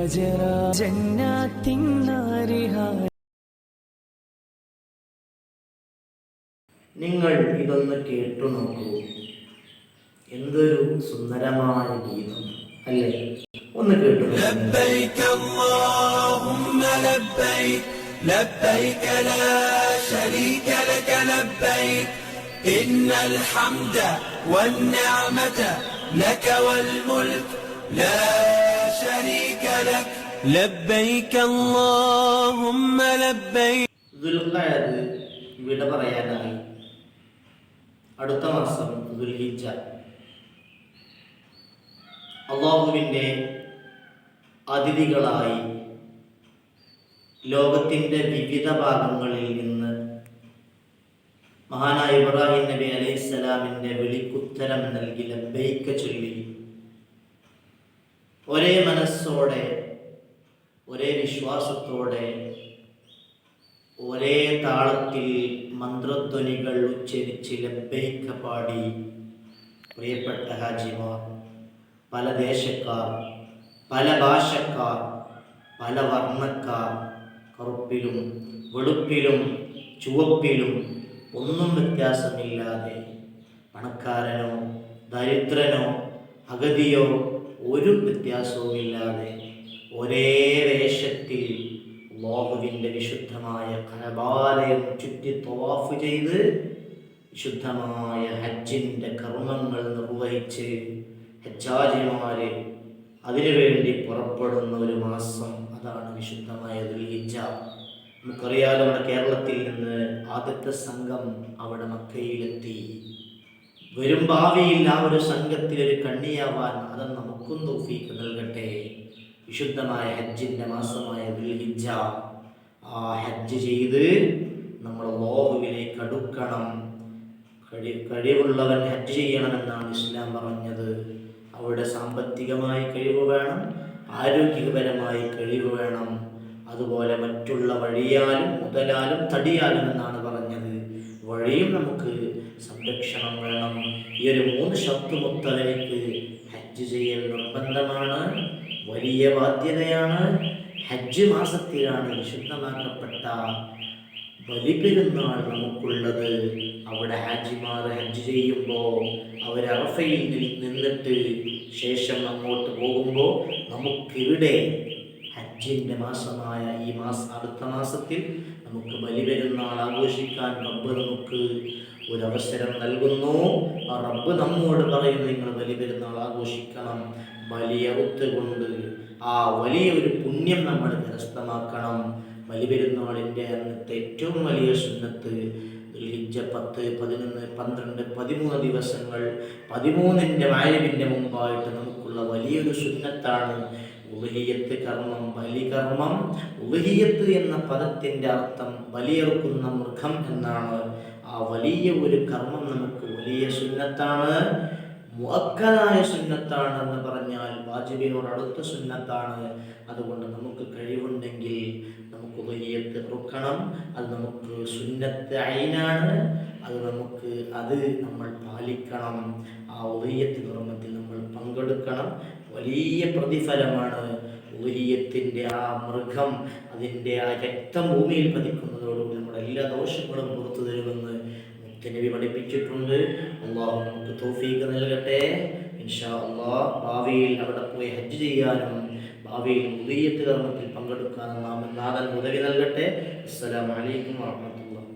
فجرى جنات نارها. നിങ്ങൾ ഇതൊന്ന് കേട്ടു നോക്കൂ. എന്തൊരു സുന്ദരമായ ഗീതം അല്ലേ? ഒന്ന് കേട്ടു. ലബ്ബൈക അല്ലാഹുമ്മ ലബ്ബൈക ലബ്ബൈക ലാ ശരീക ലക ലബ്ബൈക ഇന്നൽ ഹംദ വന്നിഅമത ലക വൽ മുൽക് ലാ ശരീക ലക ലബ്ബൈക അല്ലാഹുമ്മ ലബ്ബൈക. ദുൽഖഅദ് വിട പറയാനായി. അടുത്ത മാസം ദുൽഹിജ്ജ. അല്ലാഹുവിൻ്റെ അതിഥികളായി ലോകത്തിൻ്റെ വിവിധ ഭാഗങ്ങളിൽ നിന്ന് മഹാനായ ഇബ്രാഹിം നബി അലൈഹിസ്സലാമിൻ്റെ വിളിക്കുത്തരം നൽകി ലബ്ബൈക ചൊല്ലി ഒരേ മനസ്സോടെ ഒരേ വിശ്വാസത്തോടെ ഒരേ താളത്തിൽ മന്ത്രധ്വനികൾ ഉച്ചരിച്ച് ലബ്ബൈക പാടി പ്രിയപ്പെട്ട ഹാജിമാർ, പല ദേശക്കാർ, പല ഭാഷക്കാർ, പല വർണ്ണക്കാർ, കറുപ്പിലും വെളുപ്പിലും ചുവപ്പിലും ഒന്നും വ്യത്യാസമില്ലാതെ, പണക്കാരനോ ദരിദ്രനോ അഗതിയോ ഒരു വ്യത്യാസവുമില്ലാതെ ഒരേ വേഷത്തിൽ അല്ലാഹുവിൻ്റെ വിശുദ്ധമായ കഅബാലയം ചുറ്റി തവാഫ് ചെയ്ത് വിശുദ്ധമായ ഹജ്ജിൻ്റെ കർമ്മങ്ങൾ നിർവഹിച്ച് ഹജ്ജാജിമാരെ അതിനുവേണ്ടി പുറപ്പെടുന്ന ഒരു മാസം, അതാണ് വിശുദ്ധമായ ദുൽഹിജ്ജ. നമുക്കറിയാലോ, നമ്മുടെ കേരളത്തിൽ നിന്ന് ആദ്യത്തെ സംഘം അവിടെ മക്കയിലെത്തി. വരും ഭാവിയിൽ ആ ഒരു സംഘത്തിൽ ഒരു കണ്ണിയാവാൻ അത് നമുക്കും തൗഫീഖ് നൽകട്ടെ. വിശുദ്ധമായ ഹജ്ജിൻ്റെ മാസമായ ദുൽഹിജ്ജ, ആ ഹജ്ജ് ചെയ്ത് നമ്മൾ അല്ലാഹുവിലേക്ക് അടുക്കണം. കഴിവുള്ളവൻ ഹജ്ജ് ചെയ്യണമെന്നാണ് ഇസ്ലാം പറഞ്ഞത്. അവിടെ സാമ്പത്തികമായി കഴിവ് വേണം, ആരോഗ്യപരമായി കഴിവ് വേണം, അതുപോലെ മറ്റുള്ള വഴിയാലും മുതലാലും തടിയാലും എന്നാണ് പറഞ്ഞത്. വഴിയും നമുക്ക് സംരക്ഷണം വേണം. ഈ ഒരു 3 ഷർത്തുമൊത്തവർക്ക് ഹജ്ജ് ചെയ്യൽ നിർബന്ധമാണ്, വലിയ ബാധ്യതയാണ്. ഹജ്ജ് മാസത്തിലാണ് വിശുദ്ധമാക്കപ്പെട്ട ബലിപെരുന്നാൾ നമുക്കുള്ളത്. അവിടെ ഹാജിമാർ ഹജ്ജ് ചെയ്യുമ്പോൾ അവർ അറഫയിൽ നിന്നിട്ട് ശേഷം അങ്ങോട്ട് പോകുമ്പോൾ നമുക്കിവിടെ ഹജ്ജിൻ്റെ മാസമായ ഈ അടുത്ത മാസത്തിൽ നമുക്ക് ബലിപെരുന്നാൾ ആഘോഷിക്കാൻ റബ്ബ് നമുക്ക് ഒരവസരം നൽകുന്നു. ആ റബ്ബ് നമ്മോട് പറയുന്നു, നിങ്ങൾ ബലിപെരുന്നാൾ ആഘോഷിക്കണം. ബലിയറുത്തുകൊണ്ട് ആ വലിയ ഒരു പുണ്യം നമ്മൾ കരസ്ഥമാക്കണം. ബലിപെരുന്നാളിൻ്റെ അന്നത്തെ ഏറ്റവും വലിയ സുന്നത്ത് ദുൽഹിജ്ജ 10, 11, 12, 13 ദിവസങ്ങൾ, 13ൻ്റെ വായവിൻ്റെ മുമ്പായിട്ട് നമുക്കുള്ള വലിയൊരു സുന്നത്താണ് ഉളുഹിയ്യത്ത് കർമ്മം, ബലികർമ്മം. ഉളുഹിയ്യത്ത് എന്ന പദത്തിൻ്റെ അർത്ഥം ബലിയെറുക്കുന്ന മൃഗം എന്നാണ്. ആ വലിയ ഒരു കർമ്മം നമുക്ക് വലിയ സുന്നത്താണ്, മുഅക്കദായ സുന്നത്താണ് എന്ന് പറഞ്ഞാൽ വാജിബിനോട് അടുത്ത സുന്നത്താണ്. അതുകൊണ്ട് നമുക്ക് കഴിവുണ്ടെങ്കിൽ നമുക്ക് ഉളുഹിയ്യത്ത് ഇറുക്കണം. അത് നമുക്ക് സുന്നത്ത് ഐനാണ്. അത് നമ്മൾ പാലിക്കണം. ആ ഉളുഹിയ്യത്ത് കർമ്മത്തിൽ നമ്മൾ പങ്കെടുക്കണം. വലിയ പ്രതിഫലമാണ് ഉളുഹിയ്യത്തിൻ്റെ. ആ മൃഗം അതിൻ്റെ ആ രക്തം ഭൂമിയിൽ പതിക്കുന്നതോടുകൂടി നമ്മുടെ എല്ലാ ദോഷങ്ങളും പുറത്തു തരുമെന്ന് നബി പഠിപ്പിച്ചിട്ടുണ്ട്. അല്ലാഹു നമുക്ക് തൗഫീഖ് നൽകട്ടെ. ഇൻഷാ അല്ലാഹ് ഭാവിയിൽ അവിടെ പോയി ഹജ്ജ് ചെയ്യാനും ഭാവിയിൽ ഉളുഹിയ്യത്ത് കർമ്മത്തിൽ പങ്കെടുക്കാനും നാഥൻ ഉദവി നൽകട്ടെ. അസ്സലാമു അലൈക്കും വറഹ്മത്തുള്ളാഹി.